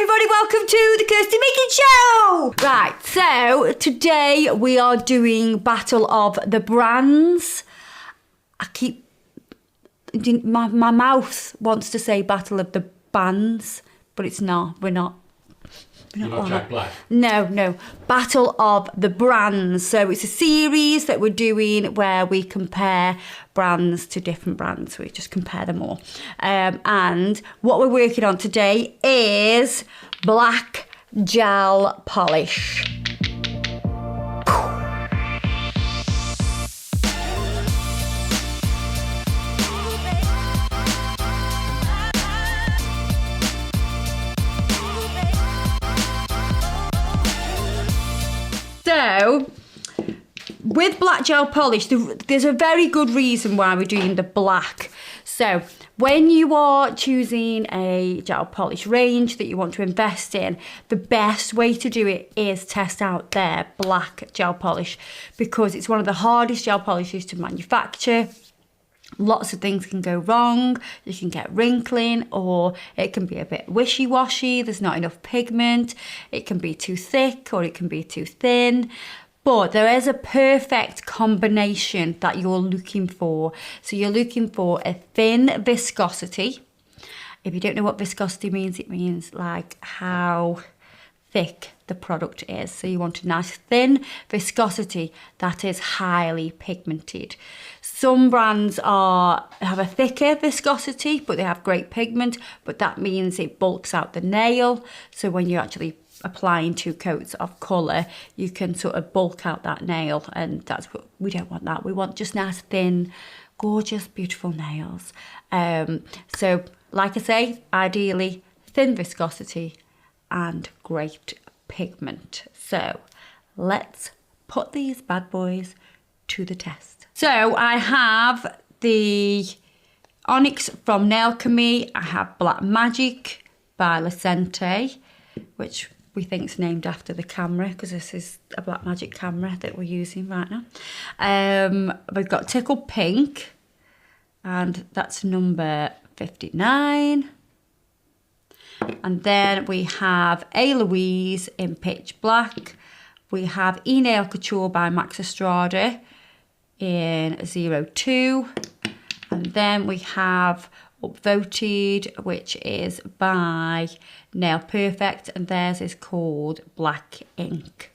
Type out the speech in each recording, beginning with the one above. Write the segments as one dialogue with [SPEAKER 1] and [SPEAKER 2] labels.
[SPEAKER 1] everybody, welcome to the Kirsty Meakin Show! Right, so today we are doing Battle of the Brands. My mouth wants to say Battle of the Bands, but it's not, we're not.
[SPEAKER 2] You're not Jack Black?
[SPEAKER 1] No. Battle of the Brands. So it's a series that we're doing where we compare brands to different brands. We just compare them all. And what we're working on today is black gel polish. So, with black gel polish, there's a very good reason why we're doing the black. So, when you are choosing a gel polish range that you want to invest in, the best way to do it is test out their black gel polish, because it's one of the hardest gel polishes to manufacture. Lots of things can go wrong. You can get wrinkling, or it can be a bit wishy-washy. There's not enough pigment. It can be too thick or it can be too thin. But there is a perfect combination that you're looking for. So you're looking for a thin viscosity. If you don't know what viscosity means, it means like how thick the product is. So you want a nice thin viscosity that is highly pigmented. Some brands have a thicker viscosity, but they have great pigment, but that means it bulks out the nail. So when you're actually applying 2 coats of colour, you can sort of bulk out that nail, and that's what we don't want. That we want just nice, thin, gorgeous, beautiful nails. So like I say, ideally thin viscosity and great pigment. So let's put these bad boys to the test. So I have the Onyx from Nailchemy. I have Black Magic by Lucente, which we think is named after the camera, because this is a Black Magic camera that we're using right now. We've got Tickled Pink, and that's number 59. And then we have A. Louise in Pitch Black. We have E-Nail Couture by Max Estrada in 02. And then we have Upvoted, which is by Nail Perfect, and theirs is called Black Ink.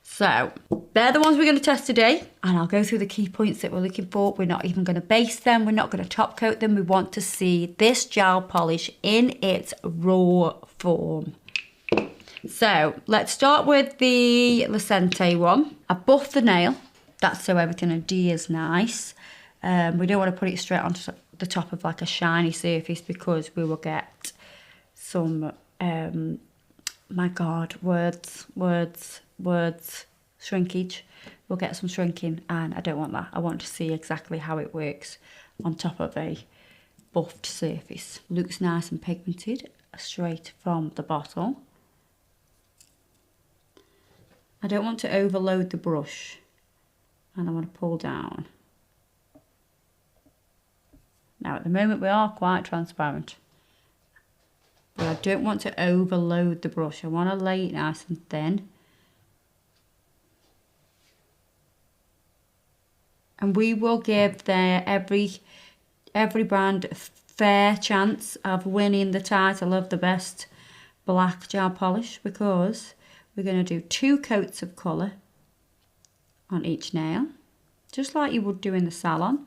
[SPEAKER 1] So they're the ones we're going to test today, and I'll go through the key points that we're looking for. We're not even going to base them. We're not going to top coat them. We want to see this gel polish in its raw form. So let's start with the Lucente one. I buffed the nail. That's so everything adheres nice. We don't want to put it straight onto the top of like a shiny surface, because we will get some, my God, words, shrinkage. We'll get some shrinking, and I don't want that. I want to see exactly how it works on top of a buffed surface. Looks nice and pigmented straight from the bottle. I don't want to overload the brush, and I want to pull down. Now at the moment we are quite transparent, but I don't want to overload the brush. I want to lay it nice and thin. And we will give every brand a fair chance of winning the title of the best black gel polish, because we're going to do 2 coats of colour on each nail, just like you would do in the salon.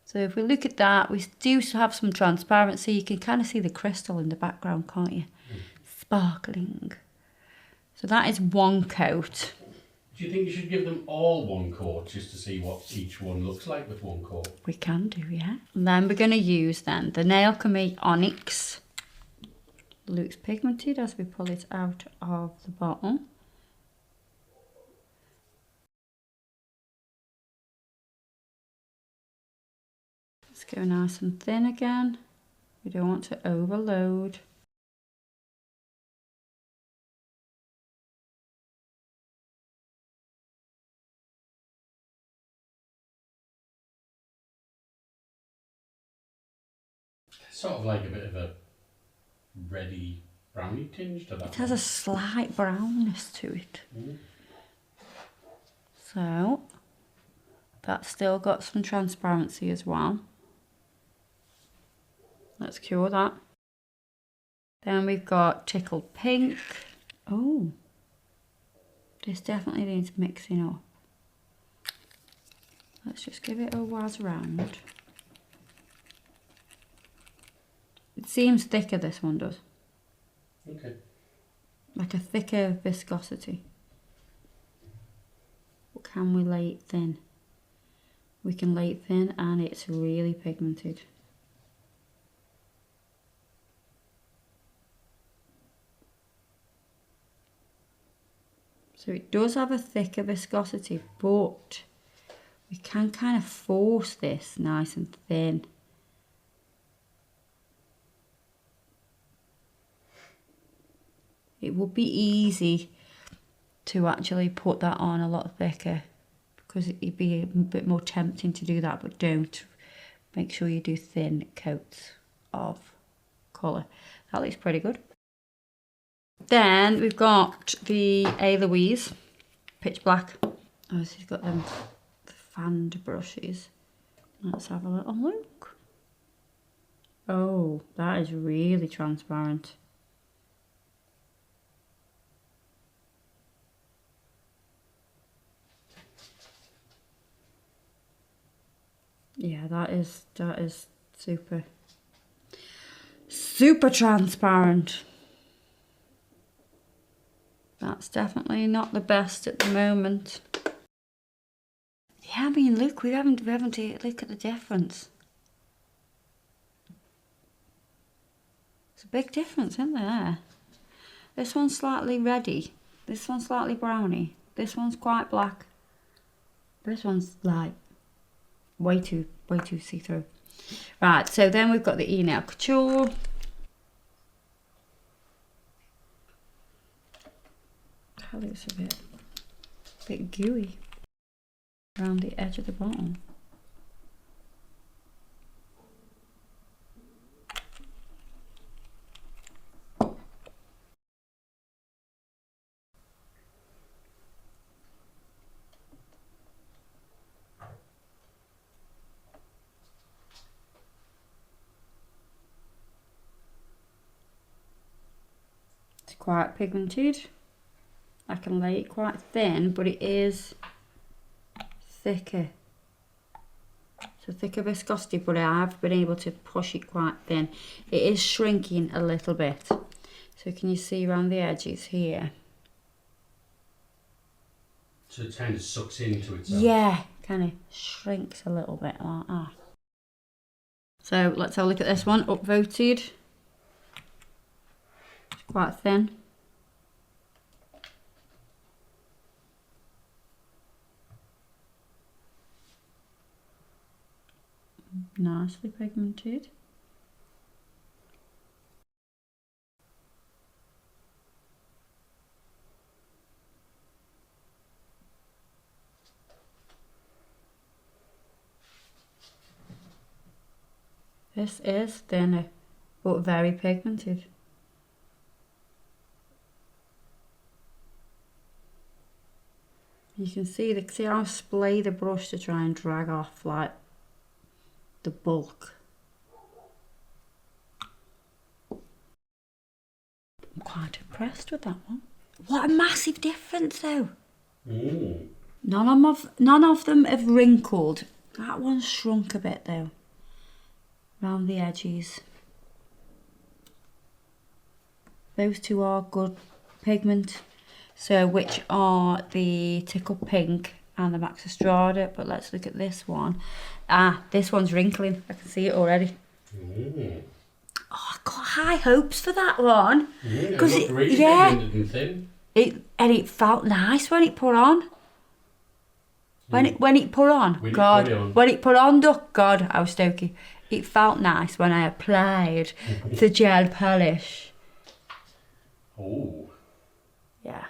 [SPEAKER 1] So if we look at that, we do have some transparency. You can kind of see the crystal in the background, can't you? Sparkling. So that is 1 coat.
[SPEAKER 2] Do you think you should give them all 1 coat, just to see what each one looks like with 1 coat?
[SPEAKER 1] We can do, yeah. And then we're going to use the Nailchemy Onyx. Looks pigmented as we pull it out of the bottle. Let's go nice and thin again. We don't want to overload.
[SPEAKER 2] Sort of like a bit of a reddy, browny tinge to that.
[SPEAKER 1] It has a slight brownness to it. So that's still got some transparency as well. Let's cure that. Then we've got Tickled Pink. Oh, this definitely needs mixing up. Let's just give it a whiz round. It seems thicker, this one does.
[SPEAKER 2] Okay.
[SPEAKER 1] Like a thicker viscosity. But can we lay it thin? We can lay it thin and it's really pigmented. So it does have a thicker viscosity, but we can kind of force this nice and thin. It would be easy to actually put that on a lot thicker because it'd be a bit more tempting to do that, but don't. Make sure you do thin coats of colour. That looks pretty good. Then we've got the A. Louise Pitch Black. Oh, she's got them fanned brushes. Let's have a little look. Oh, that is really transparent. Yeah, that is super transparent. That's definitely not the best at the moment. Yeah, I mean, look, we haven't look at the difference. It's a big difference, isn't there? This one's slightly reddy. This one's slightly browny. This one's quite black. This one's like way too see-through. Right, so then we've got the Nail Couture. That looks a bit gooey around the edge of the bottom. It's quite pigmented. I can lay it quite thin, but it is thicker. It's a thicker viscosity, but I have been able to push it quite thin. It is shrinking a little bit. So can you see around the edges here?
[SPEAKER 2] So it kind of sucks into itself.
[SPEAKER 1] Yeah, kind of shrinks a little bit like that. So let's have a look at this one, upvoted. It's quite thin. Nicely pigmented. This is thinner, but very pigmented. You can see how I splay the brush to try and drag off like the bulk. I'm quite impressed with that one. What a massive difference though. None of them have wrinkled. That one's shrunk a bit though, around the edges. Those two are good pigment. So which are the Tickled Pink and the Max Estrada, but let's look at this one. This one's wrinkling. I can see it already. Oh, I got high hopes for that one.
[SPEAKER 2] Because it really pigmented and thin.
[SPEAKER 1] It felt nice when it put on. When it put on, when it put on, God, I was stokey. It felt nice when I applied the gel polish.
[SPEAKER 2] Oh.
[SPEAKER 1] Yeah.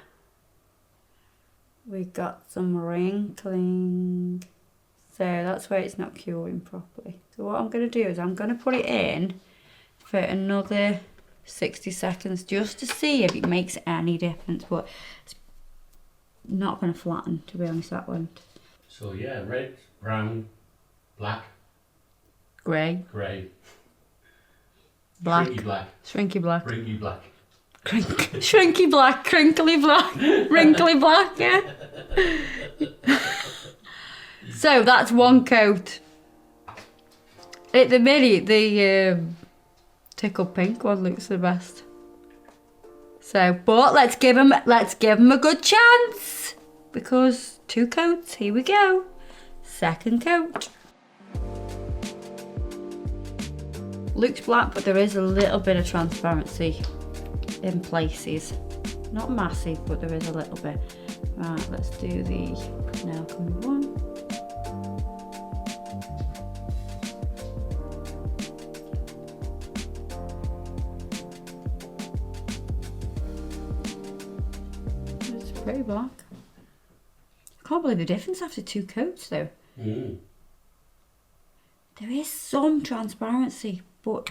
[SPEAKER 1] We got some wrinkling. So that's where it's not curing properly. So what I'm going to do is I'm going to put it in for another 60 seconds just to see if it makes any difference, but it's not going to flatten, to be honest, that won't.
[SPEAKER 2] So yeah, red, brown, black,
[SPEAKER 1] Grey,
[SPEAKER 2] grey,
[SPEAKER 1] black,
[SPEAKER 2] shrinky black,
[SPEAKER 1] shrinky black,
[SPEAKER 2] brinky black.
[SPEAKER 1] shrinky black, crinkly black, wrinkly black, yeah. So that's one coat. At the minute, the Tickled Pink one looks the best. So, but let's give him a good chance, because 2 coats. Here we go. Second coat. Looks black, but there is a little bit of transparency in places. Not massive, but there is a little bit. Right, let's do the nail coming one. It's pretty black. I can't believe the difference after 2 coats though.
[SPEAKER 2] Mm.
[SPEAKER 1] There is some transparency, but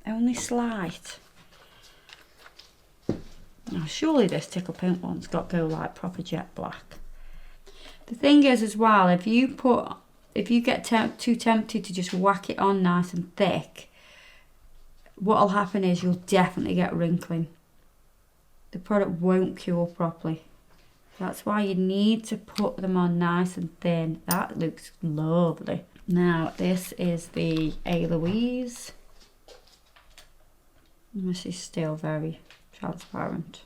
[SPEAKER 1] only slight. Now surely this Tickled Pink one's got to go like proper jet black. The thing is as well, if you get too tempted to just whack it on nice and thick, what'll happen is you'll definitely get wrinkling. The product won't cure properly. That's why you need to put them on nice and thin. That looks lovely. Now this is the A. Louise. This is still very transparent.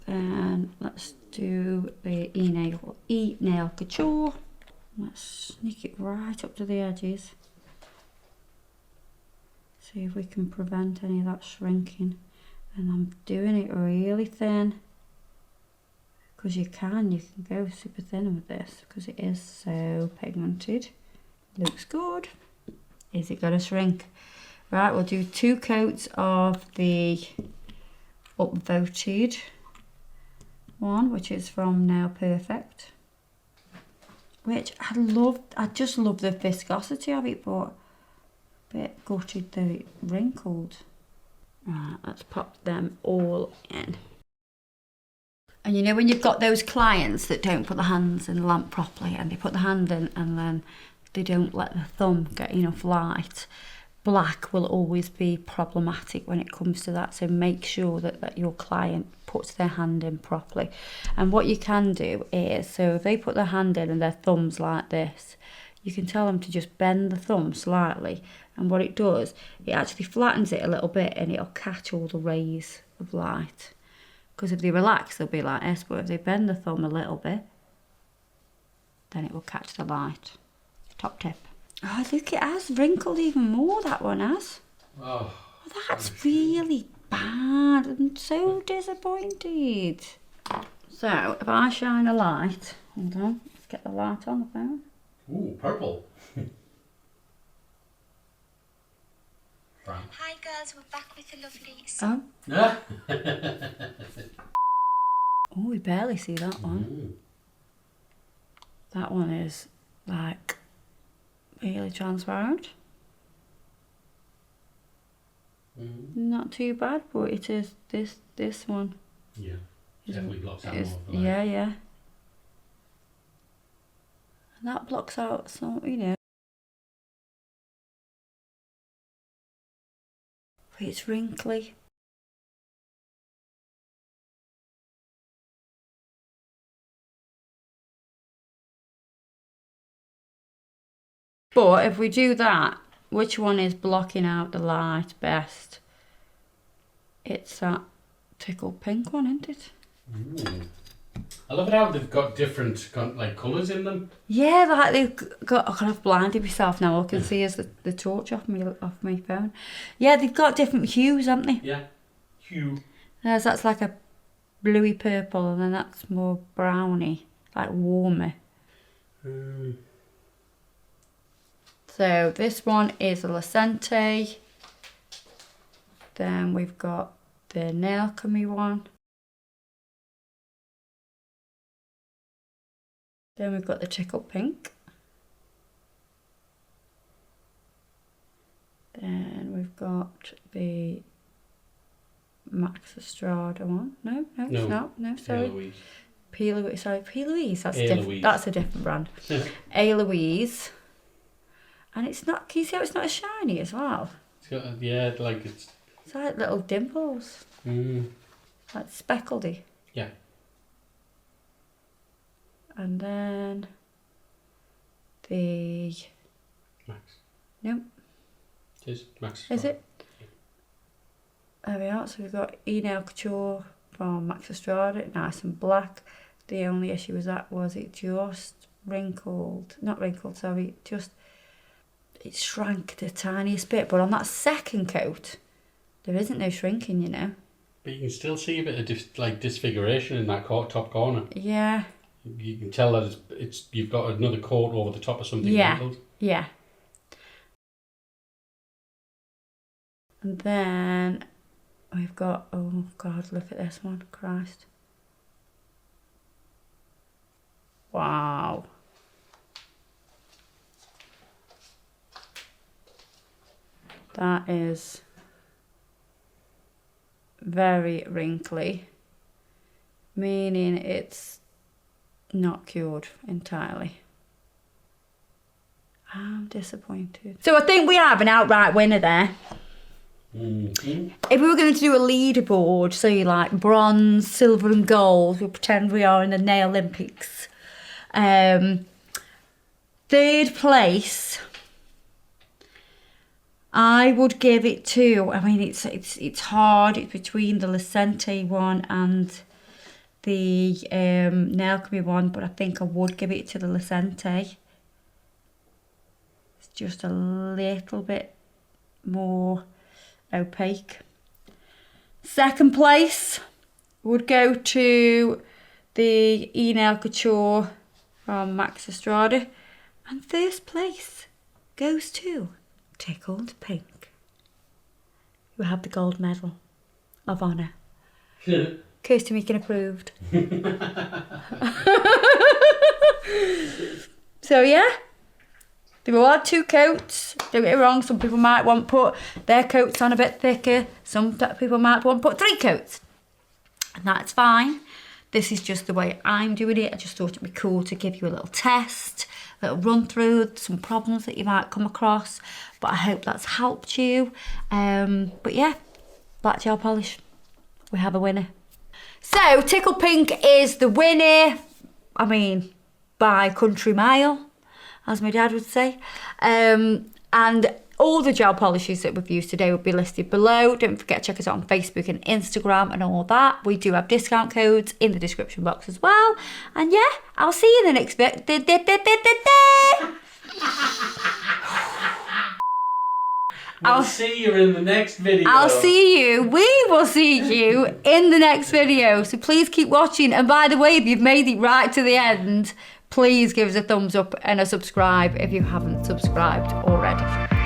[SPEAKER 1] Then let's do the E-Nail Couture. Let's sneak it right up to the edges. See if we can prevent any of that shrinking. And I'm doing it really thin, because you can go super thin with this, because it is so pigmented. Looks good. Is it going to shrink? Right, we'll do 2 coats of the upvoted one, which is from Nail Perfect, which I just love the viscosity of it, but a bit gutted that it wrinkled. Right, let's pop them all in. And you know when you've got those clients that don't put the hands in the lamp properly, and they put the hand in and then they don't let the thumb get enough light, black will always be problematic when it comes to that. So make sure that your client puts their hand in properly. And what you can do is, so if they put their hand in and their thumb's like this, you can tell them to just bend the thumb slightly, and what it does, it actually flattens it a little bit and it'll catch all the rays of light. Because if they relax, they'll be like this, but if they bend the thumb a little bit, then it will catch the light. Top tip. Oh, look, it has wrinkled even more, that one has.
[SPEAKER 2] Oh,
[SPEAKER 1] That's really bad. I'm so disappointed. So, if I shine a light, hold on, let's get the light on the phone.
[SPEAKER 2] ooh, purple.
[SPEAKER 3] Hi girls, we're back with the lovely...
[SPEAKER 1] Oh,
[SPEAKER 2] Ah.
[SPEAKER 1] oh, we barely see that one.
[SPEAKER 2] Mm.
[SPEAKER 1] That one is like really transparent.
[SPEAKER 2] Mm.
[SPEAKER 1] Not too bad, but it is this one.
[SPEAKER 2] Yeah, definitely blocks out
[SPEAKER 1] Is,
[SPEAKER 2] more of the light.
[SPEAKER 1] yeah. And that blocks out some, you know. But it's wrinkly. But if we do that, which one is blocking out the light best? It's that Tickled Pink one, isn't it?
[SPEAKER 2] Ooh. I love it how they've got different like colours in them.
[SPEAKER 1] Yeah, like they've got. I kind of blinded myself now. All I can see is the torch off my phone. Yeah, they've got different hues, haven't they?
[SPEAKER 2] Yeah, hue.
[SPEAKER 1] That's like a bluey purple, and then that's more browny, like warmer. So this one is a Lacente. Then we've got the Nail Comey one. Then we've got the Tickled Pink. Then we've got the Max Estrada one. No, it's not. No, sorry.
[SPEAKER 2] Eloise.
[SPEAKER 1] P. Louise. Sorry, P. Louise. That's
[SPEAKER 2] Louise.
[SPEAKER 1] That's a different brand. A. Louise. And it's not. Can you see how it's not as shiny as well?
[SPEAKER 2] It's got, yeah, like it's.
[SPEAKER 1] It's like little dimples. Like speckledy.
[SPEAKER 2] Yeah.
[SPEAKER 1] And then the
[SPEAKER 2] Max.
[SPEAKER 1] no.
[SPEAKER 2] It is Max.
[SPEAKER 1] Is it? There we are. So we've got Onyx Couture from Max Estrada, nice and black. The only issue with that was it just wrinkled. Not wrinkled, sorry. It shrank the tiniest bit. But on that second coat, there isn't no shrinking, you know.
[SPEAKER 2] But you can still see a bit of disfiguration in that top corner.
[SPEAKER 1] Yeah.
[SPEAKER 2] You can tell that it's you've got another coat over the top of something wrinkled.
[SPEAKER 1] Yeah. And then we've got, oh God, look at this one, Christ. Wow. That is very wrinkly, meaning it's not cured entirely. I'm disappointed. So I think we have an outright winner there.
[SPEAKER 2] Mm-hmm.
[SPEAKER 1] If we were going to do a leaderboard, so you like bronze, silver and gold, we'll pretend we are in the Nail Olympics. Third place, I would give it to, I mean, it's hard. It's between the Lucente one and the Nail Alchemy one, but I think I would give it to the Lucente. It's just a little bit more opaque. Second place would go to the Onyx Couture from Max Estrada, and first place goes to Tickled Pink, who have the gold medal of honour. Kirsty Meakin approved. So yeah, they will add 2 coats. Don't get me wrong, some people might want to put their coats on a bit thicker. Some people might want to put 3 coats. And that's fine. This is just the way I'm doing it. I just thought it'd be cool to give you a little test, a little run through some problems that you might come across. But I hope that's helped you. But yeah, black gel polish. We have a winner. So Tickled Pink is the winner. I mean, by country mile, as my dad would say. And all the gel polishes that we've used today will be listed below. Don't forget to check us out on Facebook and Instagram and all that. We do have discount codes in the description box as well. And yeah, I'll see you in the next bit.
[SPEAKER 2] I'll see you in the next video.
[SPEAKER 1] We will see you in the next video. So please keep watching. And by the way, if you've made it right to the end, please give us a thumbs up and a subscribe if you haven't subscribed already.